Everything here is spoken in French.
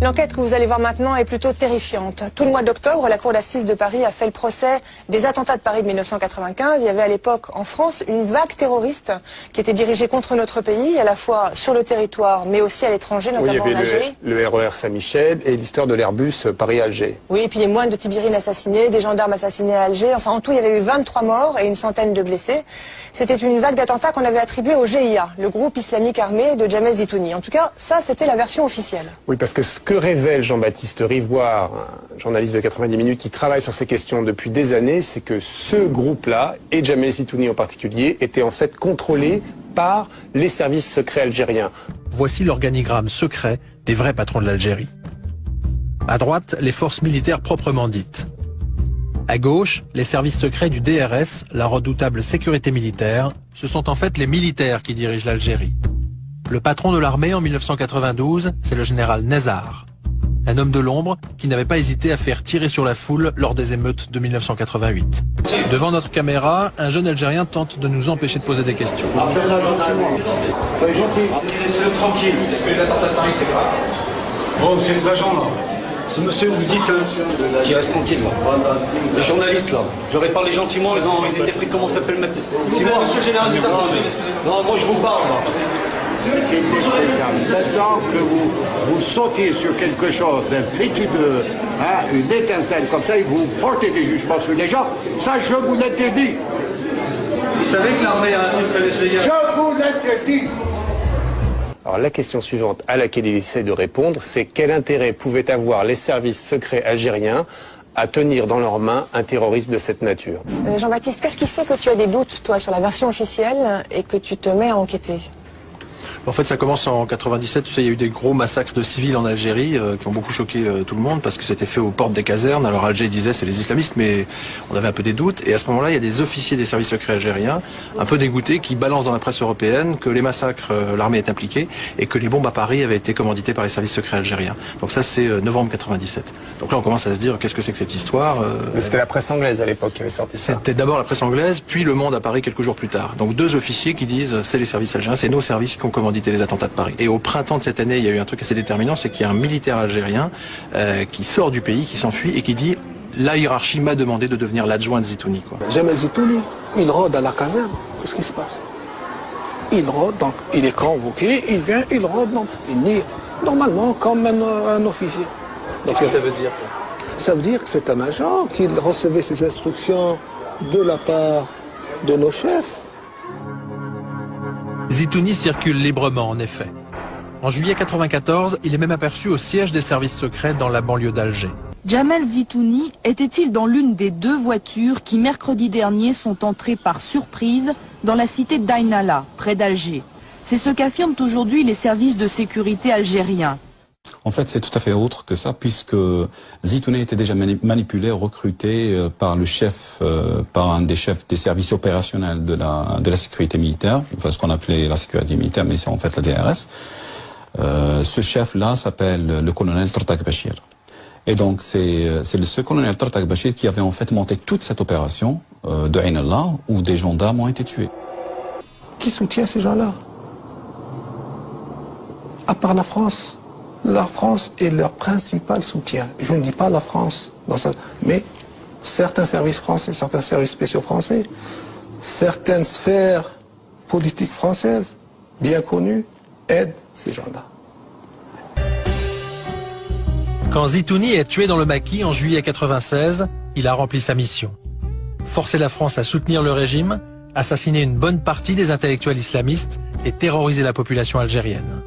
L'enquête que vous allez voir maintenant est plutôt terrifiante. Tout le mois d'octobre, la Cour d'assises de Paris a fait le procès des attentats de Paris de 1995. Il y avait à l'époque en France une vague terroriste qui était dirigée contre notre pays, à la fois sur le territoire mais aussi à l'étranger, notamment en Algérie. Le RER Saint-Michel et l'histoire de l'Airbus Paris-Alger. Oui, et puis les moines de Tibérine assassinés, des gendarmes assassinés à Alger. Enfin, en tout, il y avait eu 23 morts et une centaine de blessés. C'était une vague d'attentats qu'on avait attribuée au GIA, le groupe islamique armé de Jamel Zitouni. En tout cas, ça, c'était la version officielle. Oui, parce que ce que révèle Jean-Baptiste Rivoire, un journaliste de 90 minutes qui travaille sur ces questions depuis des années, c'est que ce groupe-là, et Jamel Zitouni en particulier, était en fait contrôlé par les services secrets algériens. Voici l'organigramme secret des vrais patrons de l'Algérie. À droite, les forces militaires proprement dites. À gauche, les services secrets du DRS, la redoutable sécurité militaire. Ce sont en fait les militaires qui dirigent l'Algérie. Le patron de l'armée en 1992, c'est le général Nezzar. Un homme de l'ombre qui n'avait pas hésité à faire tirer sur la foule lors des émeutes de 1988. Devant notre caméra, un jeune Algérien tente de nous empêcher de poser des questions. Soyez gentils. Laissez-le tranquille. Est-ce que les attentats de Paris, c'est grave? Oh, c'est les agents, là. Ce monsieur, vous dites, qui reste tranquille, là. Les journalistes, là. Je leur ai parlé gentiment, ils étaient pris, comment ça s'appelle maintenant? C'est moi, monsieur le général des assemblées. Non, moi, je vous parle, là. Maintenant que vous sautiez sur quelque chose, un fétu une étincelle comme ça, et vous portez des jugements sur les gens, ça je vous l'interdis. Vous savez que l'armée a infiltré les GIA? Je vous l'interdis. Alors la question suivante à laquelle il essaie de répondre, c'est quel intérêt pouvaient avoir les services secrets algériens à tenir dans leurs mains un terroriste de cette nature. Jean-Baptiste, qu'est-ce qui fait que tu as des doutes, toi, sur la version officielle et que tu te mets à enquêter ? En fait, ça commence en 97. Tu sais, il y a eu des gros massacres de civils en Algérie qui ont beaucoup choqué tout le monde parce que c'était fait aux portes des casernes. Alors Alger disait c'est les islamistes, mais on avait un peu des doutes. Et à ce moment-là, il y a des officiers des services secrets algériens, un peu dégoûtés, qui balancent dans la presse européenne que les massacres, l'armée est impliquée et que les bombes à Paris avaient été commanditées par les services secrets algériens. Donc ça, c'est novembre 97. Donc là, on commence à se dire qu'est-ce que c'est que cette histoire. Mais c'était la presse anglaise à l'époque qui avait sorti ça. C'était d'abord la presse anglaise, puis Le Monde à Paris quelques jours plus tard. Donc deux officiers qui disent c'est les services algériens, c'est nos services qui ont commandité les attentats de Paris. Et au printemps de cette année, il y a eu un truc assez déterminant, c'est qu'il y a un militaire algérien qui sort du pays, qui s'enfuit et qui dit la hiérarchie m'a demandé de devenir l'adjoint de Zitouni. Jamel Zitouni, il rôde à la caserne. Qu'est-ce qui se passe? Il rôde, donc il est convoqué, il vient, il rôde, donc il nie normalement comme un officier. Qu'est-ce que ça veut dire ça? Ça veut dire que c'est un agent qui recevait ses instructions de la part de nos chefs. Zitouni circule librement, en effet. En juillet 94, il est même aperçu au siège des services secrets dans la banlieue d'Alger. Jamel Zitouni était-il dans l'une des deux voitures qui, mercredi dernier, sont entrées par surprise dans la cité d'Ainala, près d'Alger? C'est ce qu'affirment aujourd'hui les services de sécurité algériens. En fait, c'est tout à fait autre que ça, puisque Zitouni était déjà manipulé, recruté par le chef, par un des chefs des services opérationnels de la sécurité militaire, enfin ce qu'on appelait la sécurité militaire, mais c'est en fait la DRS. Ce chef-là s'appelle le colonel Tartak Bachir. Et donc c'est ce colonel Tartak Bachir qui avait en fait monté toute cette opération de Ain Allah, où des gendarmes ont été tués. Qui soutient ces gens-là? À part la France. La France est leur principal soutien. Je ne dis pas la France, mais certains services français, certains services spéciaux français, certaines sphères politiques françaises, bien connues, aident ces gens-là. Quand Zitouni est tué dans le maquis en juillet 96, il a rempli sa mission. Forcer la France à soutenir le régime, assassiner une bonne partie des intellectuels islamistes et terroriser la population algérienne.